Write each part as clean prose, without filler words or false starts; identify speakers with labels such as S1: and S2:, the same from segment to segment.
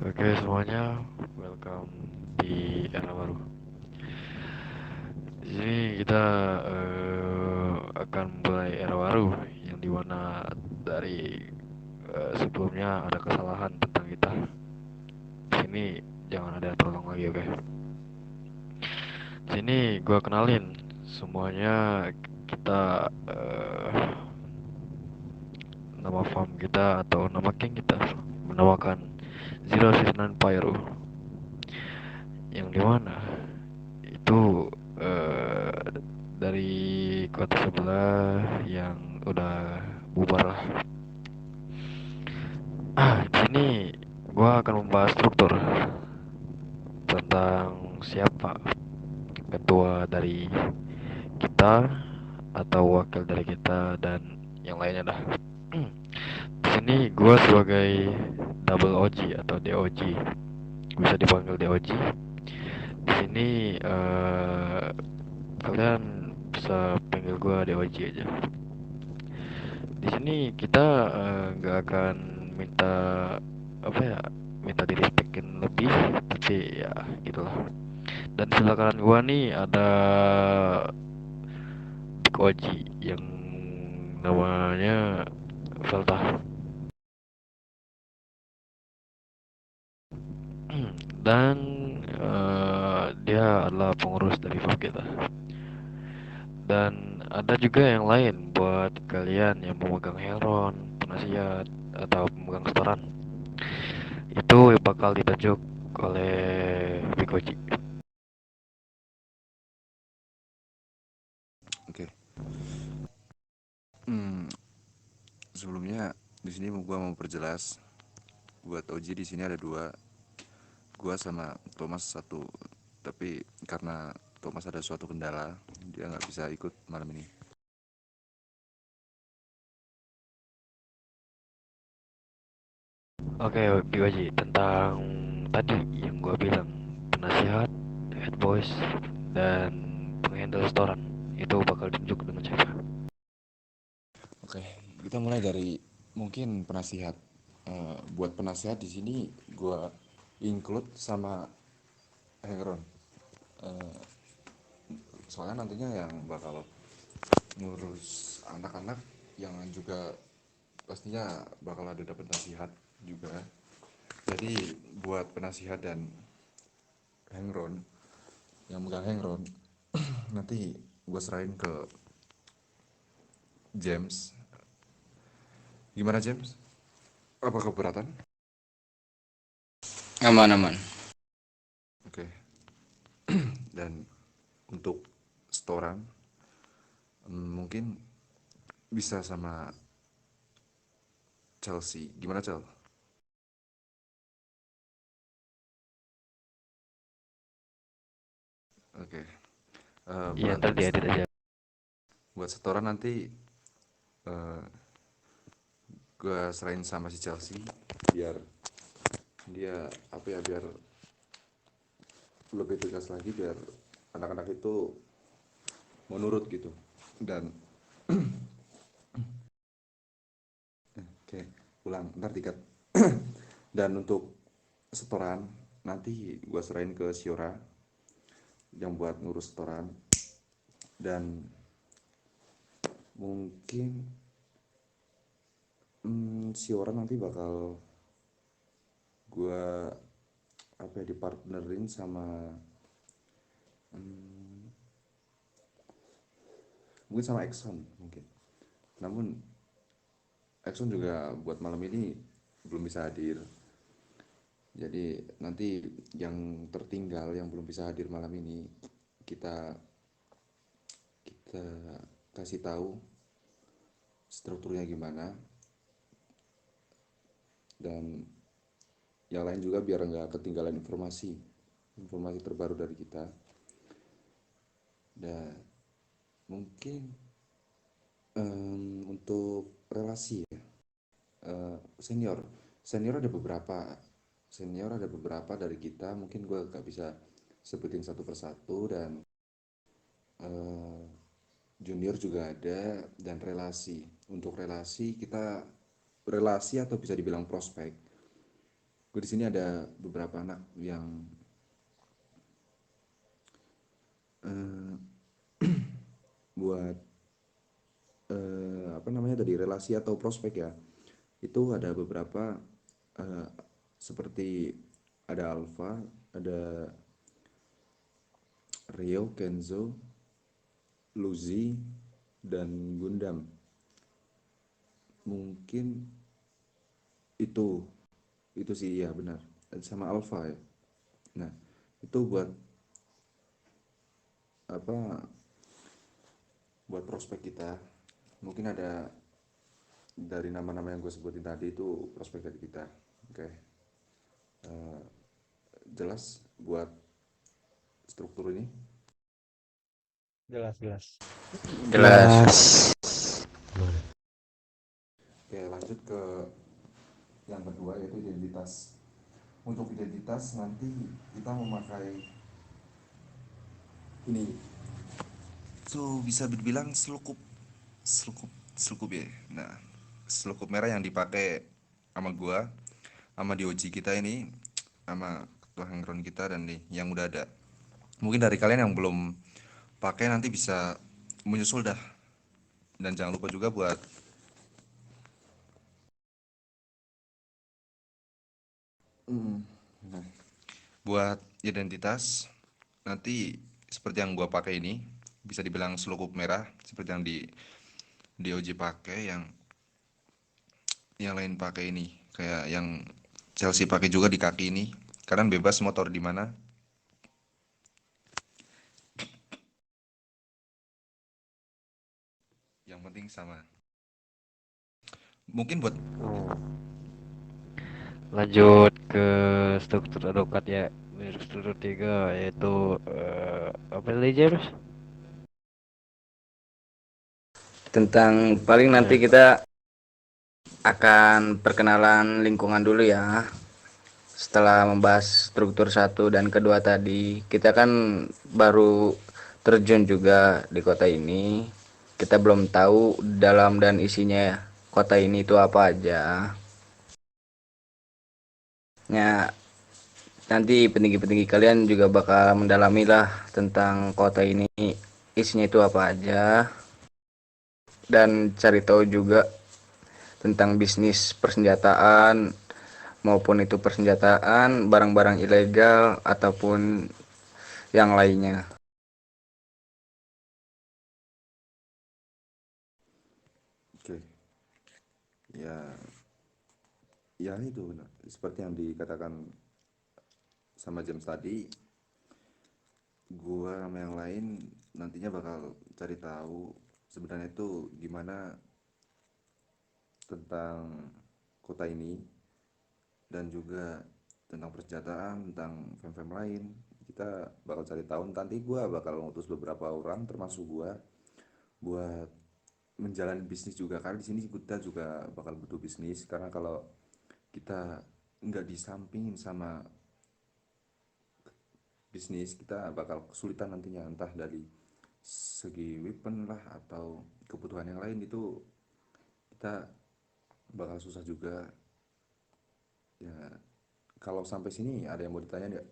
S1: Oke semuanya, welcome di era baru. Di sini kita akan mulai era baru yang dimana dari sebelumnya ada kesalahan tentang kita. Di sini jangan ada yang terulang lagi, oke? Di sini gua kenalin semuanya kita nama farm kita atau nama geng kita menamakan Zero Season Pyro yang dimana itu eh, dari kota sebelah yang udah bubar lah. Di sini gua akan membahas struktur tentang siapa ketua dari kita atau wakil dari kita dan yang lainnya dah. Di sini gua sebagai double OG atau DOG, bisa dipanggil DOG. Di sini kalian bisa panggil gua DOG aja. Di sini kita nggak akan minta apa ya, minta direspekin lebih, tapi ya gitulah. Dan di sebelah kanan gua nih ada Big Oji yang namanya Velta. Dan dia adalah pengurus dari firm kita. Dan ada juga yang lain buat kalian yang memegang Heron, penasihat, atau pemegang setoran. Itu bakal ditunjuk oleh Bikoji.
S2: Oke. Hmm, Sebelumnya di sini gua mau perjelas buat Oji di sini ada dua, gua sama Thomas satu. Tapi karena Thomas ada suatu kendala, dia nggak bisa ikut malam ini.
S1: Oke, Bikoji, tentang tadi yang gua bilang, penasihat, head voice, dan penghandle setoran, itu bakal ditunjuk dengan siapa?
S2: Oke, kita mulai dari mungkin penasihat. Buat penasihat di sini gua include sama Hengron. Eh, Soalnya nantinya yang bakal ngurus anak-anak yang juga pastinya bakal ada dapat nasihat juga. Jadi buat penasihat dan Hengron, yang megang Hengron nanti gue serahin ke James. Gimana James? Apa keberatan?
S3: Aman-aman.
S2: Oke. Dan untuk setoran mungkin bisa sama Chelsea. Gimana Chel? Oke.
S1: Iya,
S2: Buat
S1: ntar diedit aja.
S2: buat setoran nanti uh, gue serahin sama si Chelsea biar dia apa ya, biar lebih tegas lagi, biar anak-anak itu menurut gitu. Dan oke, ulang ntar dikat. Dan untuk setoran nanti gue serahin ke Siora yang buat ngurus setoran. Dan mungkin Siora nanti bakal gue apa ya, dipartnerin sama mungkin sama Exxon mungkin. Namun Exxon juga buat malam ini belum bisa hadir. Jadi nanti yang tertinggal yang belum bisa hadir malam ini kita kita kasih tahu strukturnya gimana, dan yang lain juga biar nggak ketinggalan informasi informasi terbaru dari kita. Dan mungkin untuk relasi ya, senior senior ada beberapa dari kita, mungkin gue gak bisa sebutin satu persatu. Dan eh, junior juga ada. Dan relasi, untuk relasi kita, relasi atau bisa dibilang prospek, gue di sini ada beberapa anak yang eh, buat apa namanya tadi, relasi atau prospek ya. Itu ada beberapa eh, seperti ada Alpha, ada Rio, Kenzo, Luzi, dan Gundam. Mungkin itu itu sih ya, benar. Sama Alpha ya. Nah, itu buat apa, buat prospek kita. Mungkin ada dari nama-nama yang gue sebutin tadi itu prospek dari kita. Oke. Jelas buat struktur ini.
S3: Jelas, jelas.
S4: Jelas.
S2: Oke, lanjut ke yang kedua yaitu identitas. Untuk identitas nanti kita memakai ini. So bisa dibilang selukup ya. Nah, selukup merah yang dipakai sama gua, sama di OG kita ini, sama ketua hangron kita dan nih yang udah ada. Mungkin dari kalian yang belum pakai nanti bisa menyusul dah. Dan jangan lupa juga buat nah, buat identitas nanti seperti yang gua pakai ini, bisa dibilang selukup merah seperti yang di OG pakai, yang lain pakai ini kayak yang Chelsea pakai juga di kaki ini. Kalian bebas motor di mana, yang penting sama. Mungkin buat
S1: Oh, lanjut ke struktur adokat ya. Struktur tiga yaitu apa tadi James?
S4: Tentang paling nanti
S1: Ya,
S4: kita akan perkenalan lingkungan dulu ya. Setelah membahas struktur satu dan kedua tadi, kita kan baru terjun juga di kota ini. Kita belum tahu dalam dan isinya kota ini itu apa aja. Ya, nanti petinggi-petinggi kalian juga bakal mendalami lah tentang kota ini isinya itu apa aja, dan cari tahu juga tentang bisnis persenjataan, maupun itu persenjataan, barang-barang ilegal ataupun yang lainnya.
S2: oke, ya, ya itu benar. Seperti yang dikatakan sama James tadi, gua sama yang lain nantinya bakal cari tahu sebenarnya itu gimana tentang kota ini, dan juga tentang persenjataan, tentang fem-fem lain. Kita bakal cari tahu. Nanti gua bakal ngutus beberapa orang termasuk gua buat menjalani bisnis juga, karena di sini kita juga bakal butuh bisnis, karena kalau kita nggak disampingin sama bisnis, kita bakal kesulitan nantinya, entah dari segi weapon lah atau kebutuhan yang lain, itu kita bakal susah juga ya. Kalau sampai sini ada yang mau ditanya nggak?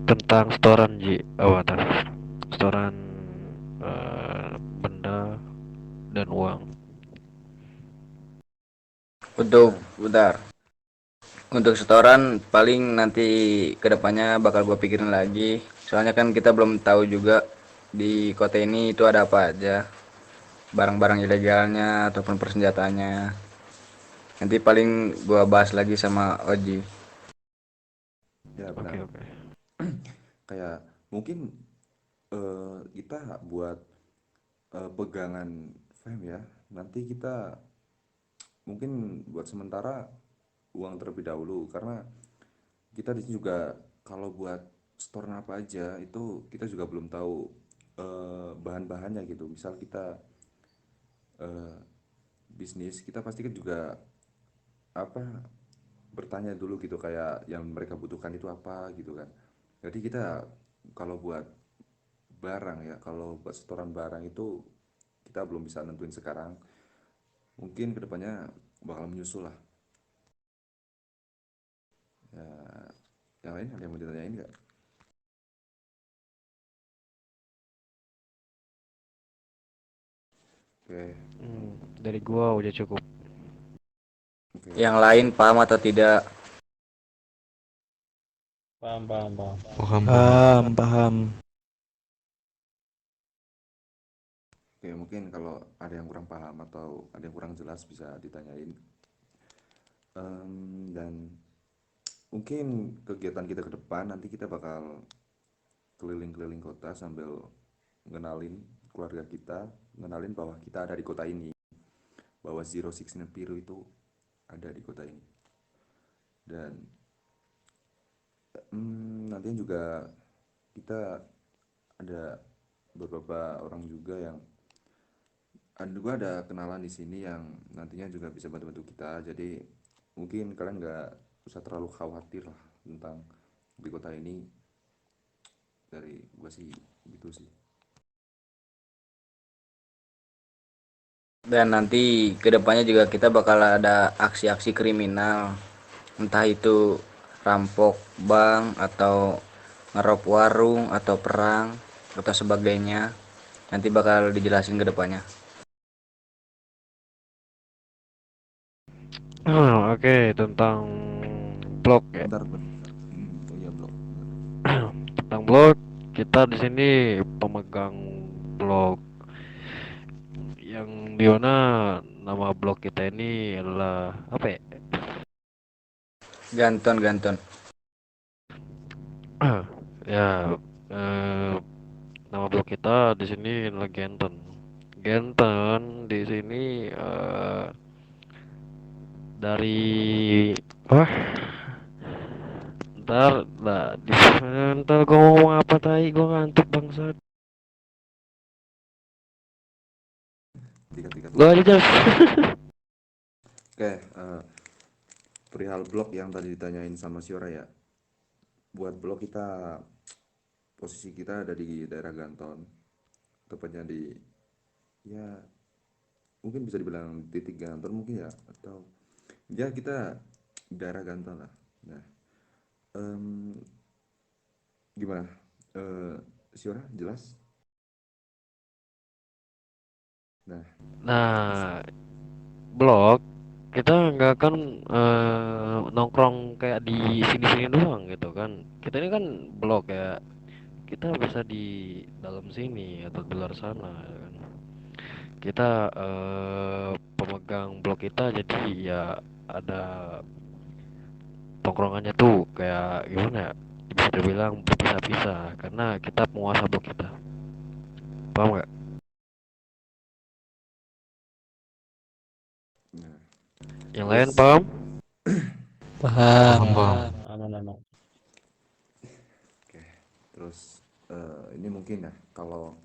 S1: tentang setoran Ji, tah? Setoran benda dan uang.
S4: Untuk
S2: Nah,
S4: bentar, untuk setoran paling nanti kedepannya bakal gue pikirin lagi, soalnya kan kita belum tahu juga di kota ini itu ada apa aja, barang-barang ilegalnya ataupun persenjataannya. Nanti paling gue bahas lagi sama Oji.
S2: ya benar.
S1: Oke, oke.
S2: Kayak mungkin kita buat pegangan fem ya. Nanti kita mungkin buat sementara uang terlebih dahulu, karena kita di sini juga kalau buat store apa aja itu kita juga belum tahu bahan-bahannya gitu. Misal kita eh, bisnis, kita pasti kan juga apa, bertanya dulu gitu kayak yang mereka butuhkan itu apa gitu kan. Jadi kita kalau buat barang ya, kalau buat setoran barang itu kita belum bisa nentuin sekarang. Mungkin kedepannya bakal menyusul lah. Ya, yang lain ada yang mau ditanyain nggak? Oke,
S1: Dari gua udah cukup.
S2: oke.
S4: Yang lain paham atau tidak?
S3: Paham, paham, paham.
S5: Paham, paham.
S6: Paham, paham.
S2: Oke, mungkin kalau ada yang kurang paham atau ada yang kurang jelas bisa ditanyain. Dan mungkin kegiatan kita ke depan nanti kita bakal keliling-keliling kota sambil ngenalin keluarga kita, ngenalin bahwa kita ada di kota ini, bahwa Zero Six Nine Biru itu ada di kota ini. Dan nantinya juga kita ada beberapa orang juga yang ada kenalan di sini yang nantinya juga bisa bantu-bantu kita. Jadi mungkin kalian nggak usah terlalu khawatir lah tentang di kota ini. Dari gua sih gitu sih.
S4: Dan nanti kedepannya juga kita bakal ada aksi-aksi kriminal, entah itu rampok bank atau ngerob warung atau perang atau sebagainya. Nanti bakal dijelasin kedepannya.
S1: Oke, tentang blog ya.
S2: Bentar. Oh iya blog.
S1: Tentang blog, kita di sini pemegang blog yang dimana nama blog kita ini adalah apa ya?
S4: Ganton, ganton.
S1: Ya, eh, nama blog kita di sini adalah Genten. Genten di sini dari wah, ntar lah di ntar gua ngomong apa tadi gua ngantuk bangsat.
S2: Tiga.
S1: Gua aja Jas.
S2: Oke, perihal blog yang tadi ditanyain sama Siora ya. Buat blog kita, posisi kita ada di daerah Ganton, tepatnya di, ya mungkin bisa dibilang titik Ganton mungkin ya, atau ya kita daerah Ganton lah. Nah, em, gimana? Siora jelas? Nah,
S1: Nah, blog kita nggak akan nongkrong kayak di sini-sini doang gitu kan. Kita ini kan blog ya. Kita bisa di dalam sini atau di luar sana ya kan. Kita pemegang blog kita jadi ya ada tongkrongannya tuh kayak gimana ya? Bisa dibilang berpisah-pisah karena kita penguasa blog kita. Paham nggak?
S2: nah,
S1: Yang
S2: terus
S1: lain paham?
S6: Paham.
S5: Paham, paham.
S3: Aman, aman.
S2: oke. Terus ini mungkin ya kalau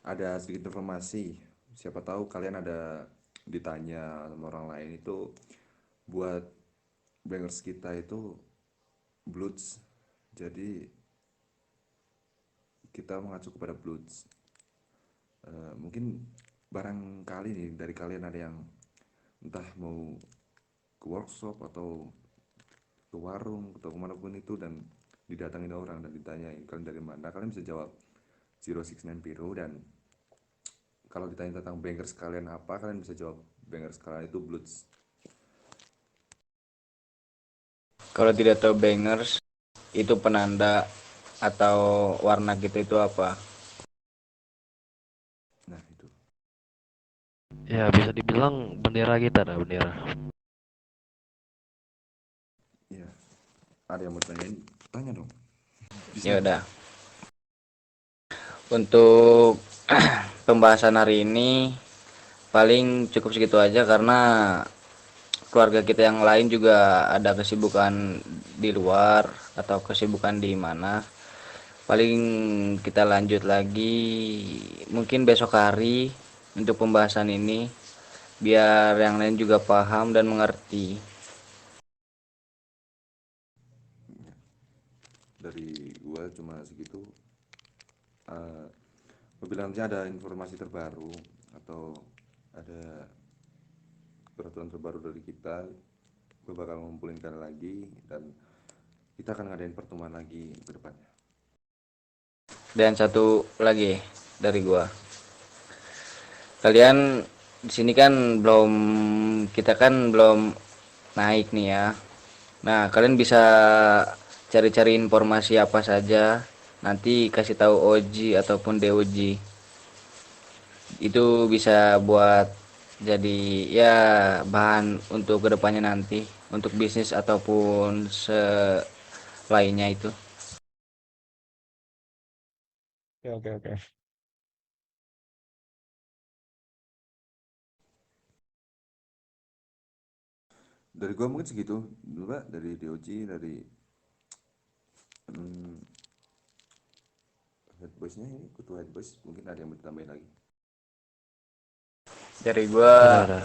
S2: ada sedikit informasi, siapa tahu kalian ada ditanya sama orang lain itu buat bangers kita itu Bloods. Jadi kita mengacu kepada Bloods. Mungkin barangkali nih dari kalian ada yang entah mau ke workshop atau ke warung atau kemanapun itu dan didatangin orang dan ditanyain kalian dari mana, kalian bisa jawab Zero Six Nine Biru. Dan kalau ditanya tentang bangers kalian apa, kalian bisa jawab bangers kalian itu Bloods.
S4: Kalau tidak tahu bangers, itu penanda atau warna kita itu apa?
S2: Nah itu
S1: Ya bisa dibilang bendera kita dah bendera.
S2: ya, ada yang mau tanyain, tanya dong, bisa.
S4: Ya udah. Untuk pembahasan hari ini paling cukup segitu aja karena keluarga kita yang lain juga ada kesibukan di luar atau kesibukan di mana. Paling kita lanjut lagi mungkin besok hari untuk pembahasan ini biar yang lain juga paham dan mengerti.
S2: Dari gua cuma segitu. Apabila nanti ada informasi terbaru atau ada peraturan terbaru dari kita, gue bakal ngumpulin kalian lagi dan kita akan ngadain pertemuan lagi ke depannya.
S4: Dan satu lagi dari gua. Kalian di sini kan kita kan belum naik nih ya. Nah, kalian bisa cari-cari informasi apa saja, nanti kasih tahu Oji ataupun DOJ. Itu bisa buat jadi ya bahan untuk kedepannya nanti untuk bisnis ataupun selainnya itu.
S6: Oke, oke, oke.
S2: Dari gue mungkin segitu dulu Pak, dari DOJ, dari head boysnya, ini ketua head boys, mungkin ada yang mau ditambahin lagi.
S4: Dari gua
S1: Ada.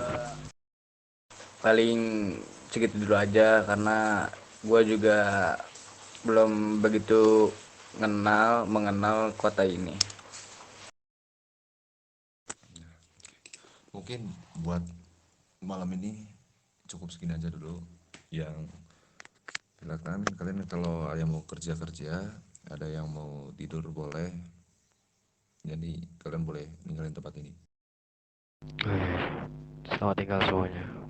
S4: paling segitu dulu aja karena gua juga belum begitu mengenal kota ini.
S2: Mungkin buat malam ini cukup segini aja dulu. Yang silakan kalian kalau ada yang mau kerja, ada yang mau tidur boleh. Jadi kalian boleh ninggalin tempat ini.
S1: Oke. Selamat tinggal semuanya.